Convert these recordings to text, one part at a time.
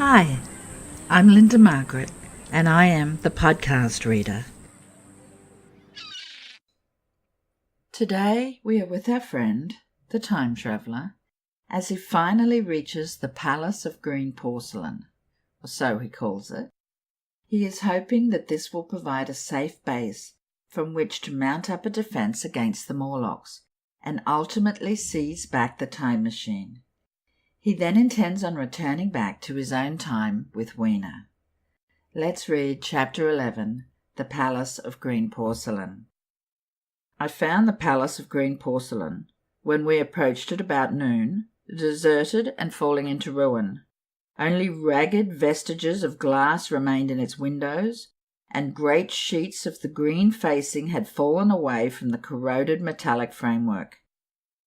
Hi, I'm Linda Margaret, and I am the podcast reader. Today we are with our friend, the time traveller, as he finally reaches the Palace of Green Porcelain, or so he calls it. He is hoping that this will provide a safe base from which to mount up a defence against the Morlocks, and ultimately seize back the time machine. He then intends on returning back to his own time with Weena. Let's read Chapter 11, The Palace of Green Porcelain. I found the Palace of Green Porcelain, when we approached it about noon, deserted and falling into ruin. Only ragged vestiges of glass remained in its windows, and great sheets of the green facing had fallen away from the corroded metallic framework.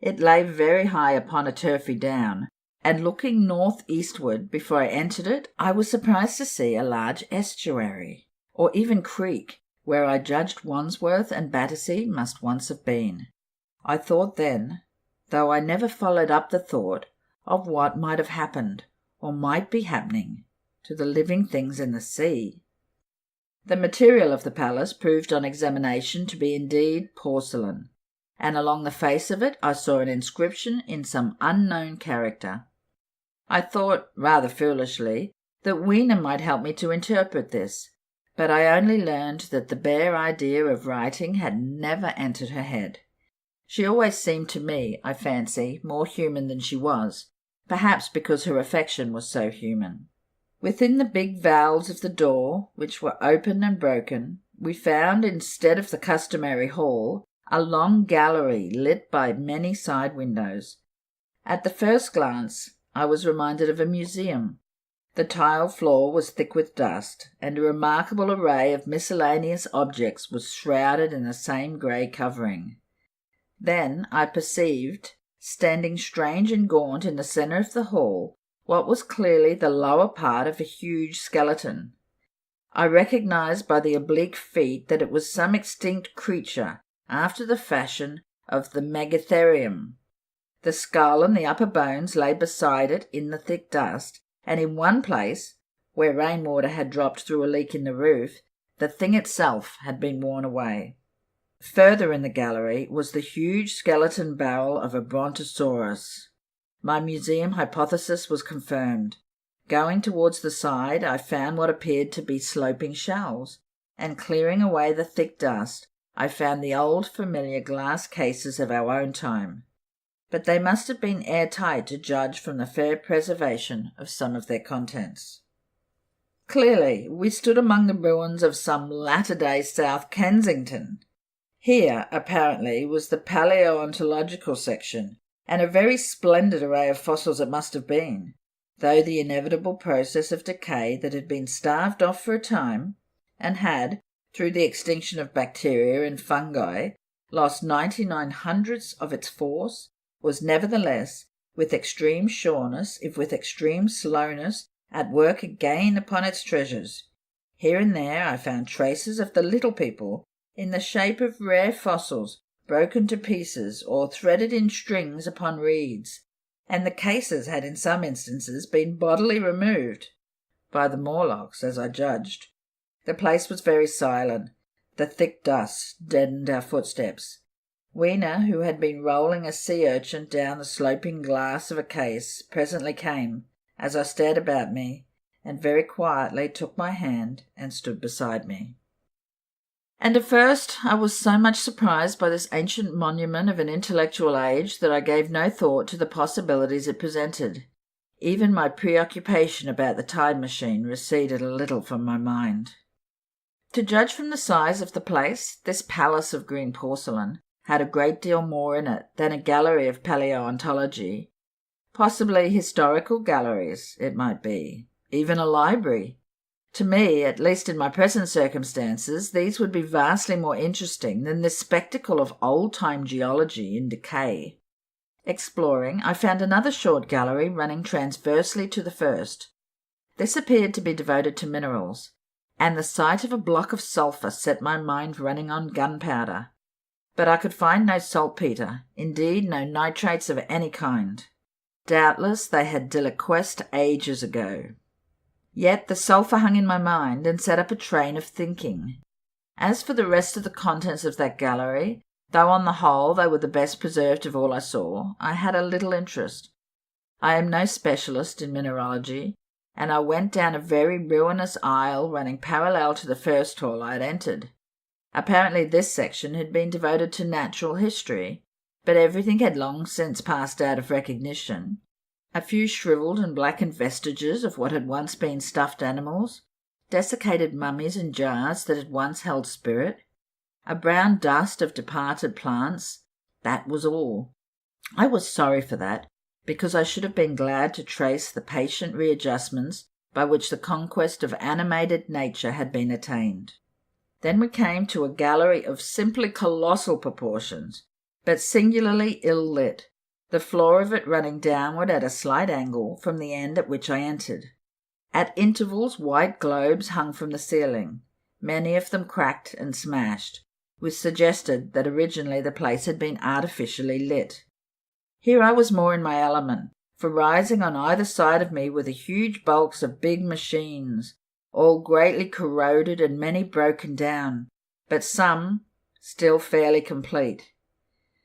It lay very high upon a turfy down, and looking north-eastward before I entered it, I was surprised to see a large estuary, or even creek, where I judged Wandsworth and Battersea must once have been. I thought then, though I never followed up the thought, of what might have happened, or might be happening, to the living things in the sea. The material of the palace proved on examination to be indeed porcelain, and along the face of it I saw an inscription in some unknown character. I thought, rather foolishly, that Weena might help me to interpret this, but I only learned that the bare idea of writing had never entered her head. She always seemed to me, I fancy, more human than she was, perhaps because her affection was so human. Within the big valves of the door, which were open and broken, we found, instead of the customary hall, a long gallery lit by many side windows. At the first glance, I was reminded of a museum. The tile floor was thick with dust, and a remarkable array of miscellaneous objects was shrouded in the same grey covering. Then I perceived, standing strange and gaunt in the centre of the hall, what was clearly the lower part of a huge skeleton. I recognized by the oblique feet that it was some extinct creature, after the fashion of the Megatherium. The skull and the upper bones lay beside it in the thick dust, and in one place, where rainwater had dropped through a leak in the roof, the thing itself had been worn away. Further in the gallery was the huge skeleton barrel of a brontosaurus. My museum hypothesis was confirmed. Going towards the side, I found what appeared to be sloping shelves, and clearing away the thick dust, I found the old familiar glass cases of our own time. But they must have been airtight to judge from the fair preservation of some of their contents. Clearly, we stood among the ruins of some latter-day South Kensington. Here, apparently, was the paleontological section, and a very splendid array of fossils it must have been, though the inevitable process of decay that had been starved off for a time, and had, through the extinction of bacteria and fungi, lost 99 hundredths of its force, was nevertheless, with extreme sureness, if with extreme slowness, at work again upon its treasures. Here and there I found traces of the little people, in the shape of rare fossils, broken to pieces or threaded in strings upon reeds, and the cases had in some instances been bodily removed, by the Morlocks, as I judged. The place was very silent. The thick dust deadened our footsteps. Weena, who had been rolling a sea urchin down the sloping glass of a case, presently came, as I stared about me, and very quietly took my hand and stood beside me. And at first I was so much surprised by this ancient monument of an intellectual age that I gave no thought to the possibilities it presented. Even my preoccupation about the time machine receded a little from my mind. To judge from the size of the place, this Palace of Green Porcelain had a great deal more in it than a gallery of paleontology. Possibly historical galleries, it might be, even a library. To me, at least in my present circumstances, these would be vastly more interesting than this spectacle of old-time geology in decay. Exploring, I found another short gallery running transversely to the first. This appeared to be devoted to minerals, and the sight of a block of sulphur set my mind running on gunpowder. But I could find no saltpetre, indeed no nitrates of any kind. Doubtless they had deliquesced ages ago. Yet the sulphur hung in my mind and set up a train of thinking. As for the rest of the contents of that gallery, though on the whole they were the best preserved of all I saw, I had a little interest. I am no specialist in mineralogy, and I went down a very ruinous aisle running parallel to the first hall I had entered. Apparently this section had been devoted to natural history, but everything had long since passed out of recognition. A few shriveled and blackened vestiges of what had once been stuffed animals, desiccated mummies in jars that had once held spirit, a brown dust of departed plants, that was all. I was sorry for that, because I should have been glad to trace the patient readjustments by which the conquest of animated nature had been attained. Then we came to a gallery of simply colossal proportions, but singularly ill-lit, the floor of it running downward at a slight angle from the end at which I entered. At intervals white globes hung from the ceiling, many of them cracked and smashed, which suggested that originally the place had been artificially lit. Here I was more in my element, for rising on either side of me were the huge bulks of big machines, all greatly corroded and many broken down, but some still fairly complete.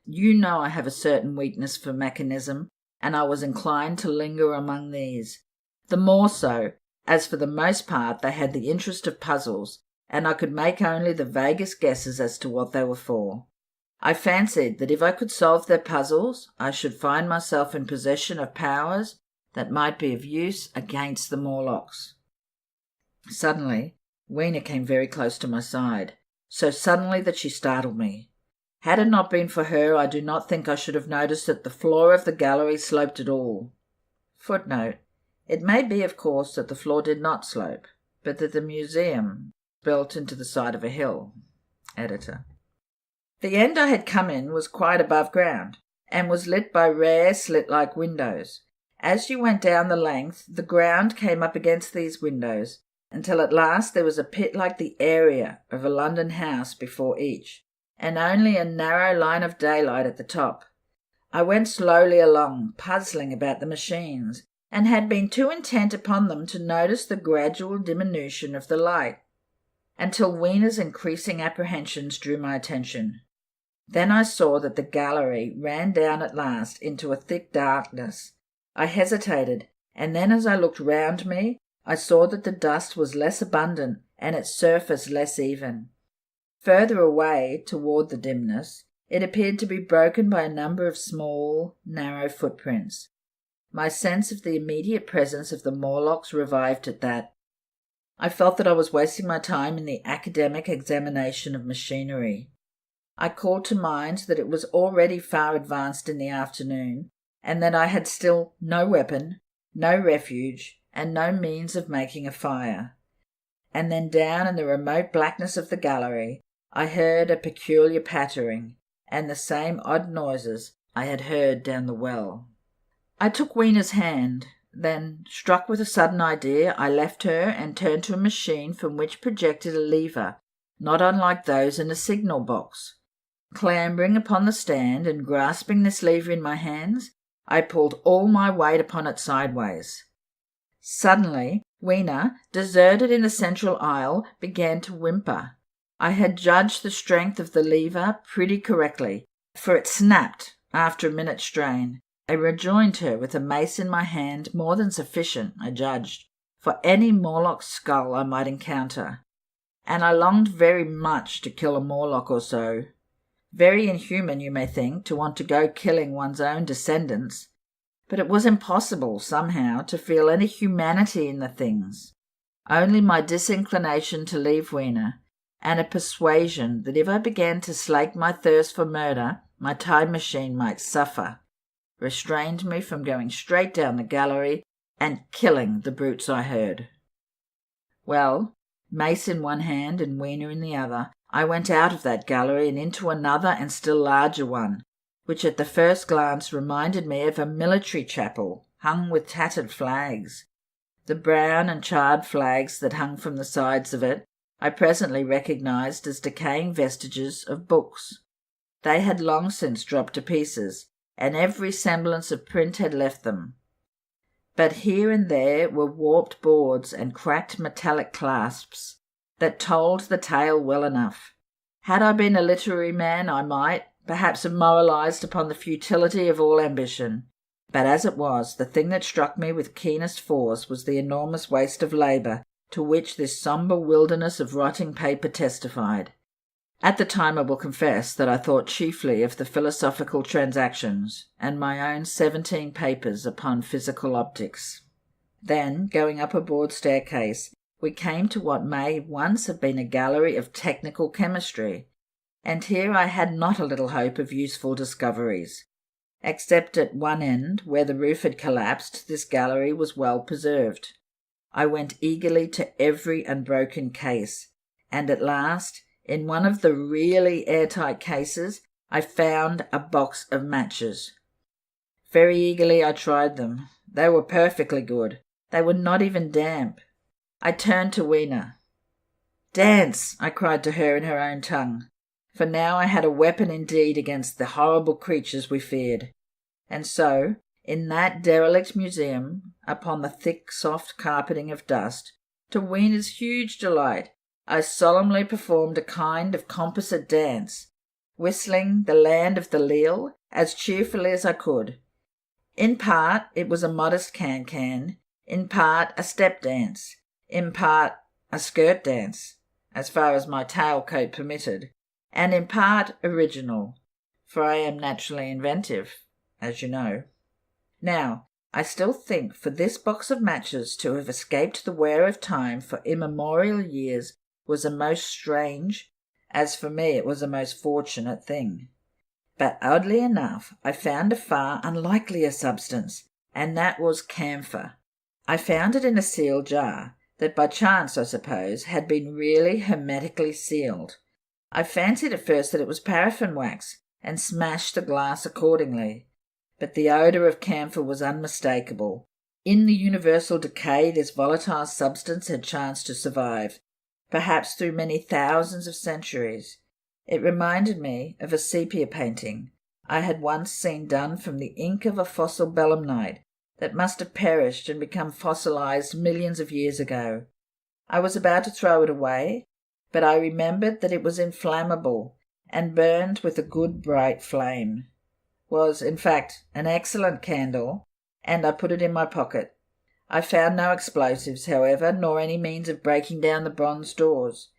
You know I have a certain weakness for mechanism, and I was inclined to linger among these. The more so, as for the most part they had the interest of puzzles, and I could make only the vaguest guesses as to what they were for. I fancied that if I could solve their puzzles, I should find myself in possession of powers that might be of use against the Morlocks. Suddenly, Weena came very close to my side, so suddenly that she startled me. Had it not been for her, I do not think I should have noticed that the floor of the gallery sloped at all. Footnote: it may be, of course, that the floor did not slope, but that the museum built into the side of a hill. Editor. The end I had come in was quite above ground, and was lit by rare slit-like windows. As you went down the length, the ground came up against these windows, until at last there was a pit like the area of a London house before each, and only a narrow line of daylight at the top. I went slowly along, puzzling about the machines, and had been too intent upon them to notice the gradual diminution of the light, until Weena's increasing apprehensions drew my attention. Then I saw that the gallery ran down at last into a thick darkness. I hesitated, and then as I looked round me, I saw that the dust was less abundant and its surface less even. Further away, toward the dimness, it appeared to be broken by a number of small, narrow footprints. My sense of the immediate presence of the Morlocks revived at that. I felt that I was wasting my time in the academic examination of machinery. I called to mind that it was already far advanced in the afternoon, and that I had still no weapon, no refuge, and no means of making a fire. And then down in the remote blackness of the gallery I heard a peculiar pattering, and the same odd noises I had heard down the well. I took Weena's hand. Then, struck with a sudden idea, I left her and turned to a machine from which projected a lever, not unlike those in a signal box. Clambering upon the stand and grasping this lever in my hands, I pulled all my weight upon it sideways. Suddenly, Weena, deserted in the central aisle, began to whimper. I had judged the strength of the lever pretty correctly, for it snapped after a minute's strain. I rejoined her with a mace in my hand, more than sufficient, I judged, for any Morlock skull I might encounter, and I longed very much to kill a Morlock or so. Very inhuman, you may think, to want to go killing one's own descendants, but it was impossible, somehow, to feel any humanity in the things. Only my disinclination to leave Weena, and a persuasion that if I began to slake my thirst for murder, my time machine might suffer, restrained me from going straight down the gallery and killing the brutes I heard. Well, mace in one hand and Weena in the other, I went out of that gallery and into another and still larger one, which at the first glance reminded me of a military chapel hung with tattered flags. The brown and charred flags that hung from the sides of it I presently recognized as decaying vestiges of books. They had long since dropped to pieces, and every semblance of print had left them. but here and there were warped boards and cracked metallic clasps that told the tale well enough. Had I been a literary man, I might, perhaps, have moralized upon the futility of all ambition. But as it was, the thing that struck me with keenest force was the enormous waste of labour to which this sombre wilderness of rotting paper testified. At the time I will confess that I thought chiefly of the Philosophical Transactions and my own 17 papers upon physical optics. Then, going up a broad staircase, we came to what may once have been a gallery of technical chemistry, and here I had not a little hope of useful discoveries. Except at one end, where the roof had collapsed, this gallery was well preserved. I went eagerly to every unbroken case, and at last, in one of the really airtight cases, I found a box of matches. Very eagerly I tried them. They were perfectly good. They were not even damp. I turned to Weena. "Dance!" I cried to her in her own tongue, for now I had a weapon indeed against the horrible creatures we feared. And so, in that derelict museum, upon the thick, soft carpeting of dust, to Weena's huge delight, I solemnly performed a kind of composite dance, whistling "The Land of the Leal" as cheerfully as I could. In part it was a modest can-can, in part a step dance, in part a skirt dance, as far as my tailcoat permitted, and in part original, for I am naturally inventive, as you know. Now, I still think for this box of matches to have escaped the wear of time for immemorial years was a most strange, as for me it was a most fortunate thing. But oddly enough, I found a far unlikelier substance, and that was camphor. I found it in a sealed jar, that by chance, I suppose, had been really hermetically sealed. I fancied at first that it was paraffin wax, and smashed the glass accordingly. But the odour of camphor was unmistakable. In the universal decay this volatile substance had chanced to survive, perhaps through many thousands of centuries. It reminded me of a sepia painting I had once seen done from the ink of a fossil belemnite that must have perished and become fossilized millions of years ago. I was about to throw it away, but I remembered that it was inflammable and burned with a good bright flame. Was, in fact, an excellent candle, and I put it in my pocket. I found no explosives, however, nor any means of breaking down the bronze doors,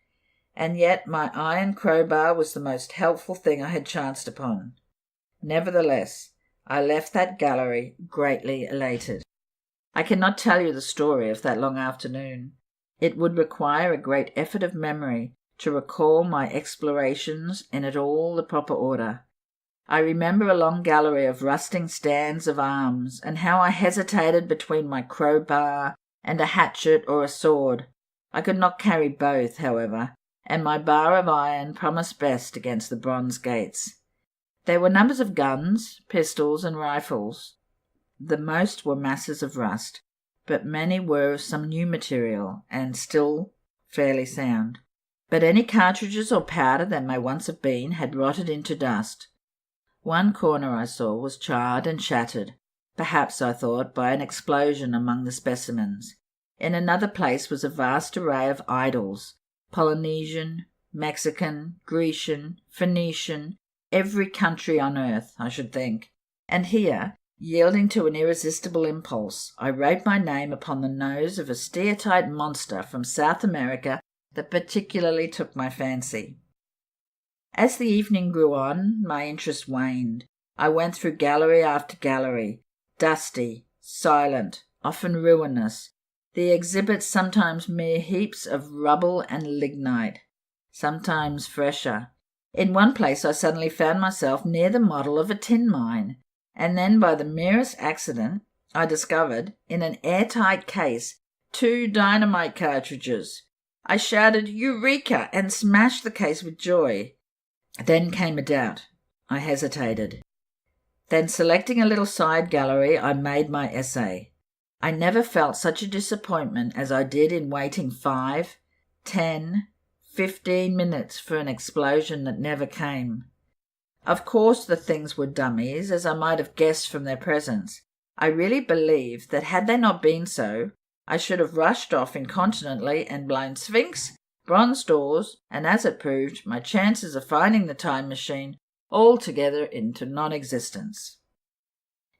and yet my iron crowbar was the most helpful thing I had chanced upon. Nevertheless, I left that gallery greatly elated. I cannot tell you the story of that long afternoon. It would require a great effort of memory to recall my explorations in it all the proper order. I remember a long gallery of rusting stands of arms, and how I hesitated between my crowbar and a hatchet or a sword. I could not carry both, however, and my bar of iron promised best against the bronze gates. There were numbers of guns, pistols, and rifles. The most were masses of rust, but many were of some new material, and still fairly sound. But any cartridges or powder that may once have been had rotted into dust. One corner I saw was charred and shattered, perhaps, I thought, by an explosion among the specimens. In another place was a vast array of idols, Polynesian, Mexican, Grecian, Phoenician, every country on earth, I should think. And here, yielding to an irresistible impulse, I wrote my name upon the nose of a steatite monster from South America that particularly took my fancy. As the evening grew on, my interest waned. I went through gallery after gallery, dusty, silent, often ruinous, the exhibits sometimes mere heaps of rubble and lignite, sometimes fresher. In one place I suddenly found myself near the model of a tin mine, and then by the merest accident I discovered, in an airtight case, 2 dynamite cartridges. I shouted "Eureka!" and smashed the case with joy. Then came a doubt. I hesitated. Then, selecting a little side gallery, I made my essay. I never felt such a disappointment as I did in waiting 5, 10, 15 minutes for an explosion that never came. Of course the things were dummies, as I might have guessed from their presence, I really believe that had they not been so, I should have rushed off incontinently and blown Sphinx, bronze doors, and as it proved, my chances of finding the time machine altogether into non-existence.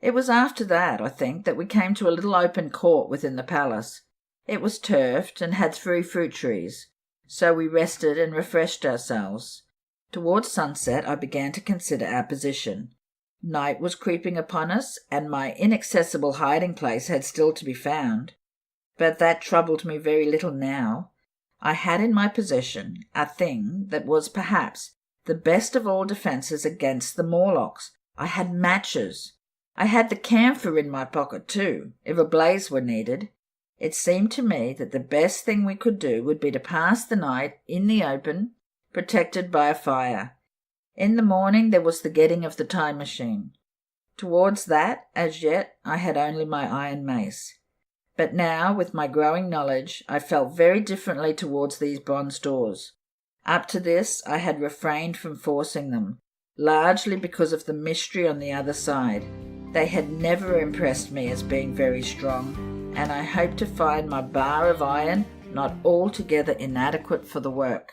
It was after that, I think, that we came to a little open court within the palace. It was turfed and had 3 fruit trees, so we rested and refreshed ourselves. Towards sunset I began to consider our position. Night was creeping upon us, and my inaccessible hiding place had still to be found. But that troubled me very little now. I had in my possession a thing that was perhaps the best of all defences against the Morlocks. I had matches. I had the camphor in my pocket too, if a blaze were needed. It seemed to me that the best thing we could do would be to pass the night in the open, protected by a fire. In the morning there was the getting of the time machine. Towards that, as yet, I had only my iron mace. But now, with my growing knowledge, I felt very differently towards these bronze doors. Up to this I had refrained from forcing them, largely because of the mystery on the other side. They had never impressed me as being very strong, and I hoped to find my bar of iron not altogether inadequate for the work.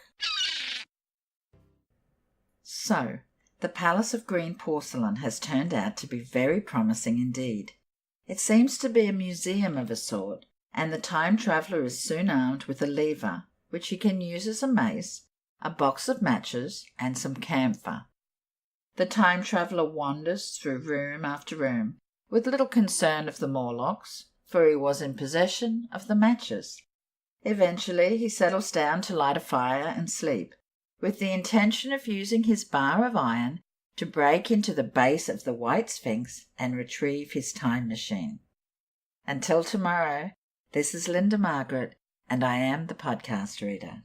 So, the Palace of Green Porcelain has turned out to be very promising indeed. It seems to be a museum of a sort, and the time traveller is soon armed with a lever, which he can use as a mace, a box of matches, and some camphor. The time traveller wanders through room after room, with little concern of the Morlocks, for he was in possession of the matches. Eventually he settles down to light a fire and sleep, with the intention of using his bar of iron to break into the base of the White Sphinx and retrieve his time machine. Until tomorrow, this is Linda Margaret, and I am the podcast reader.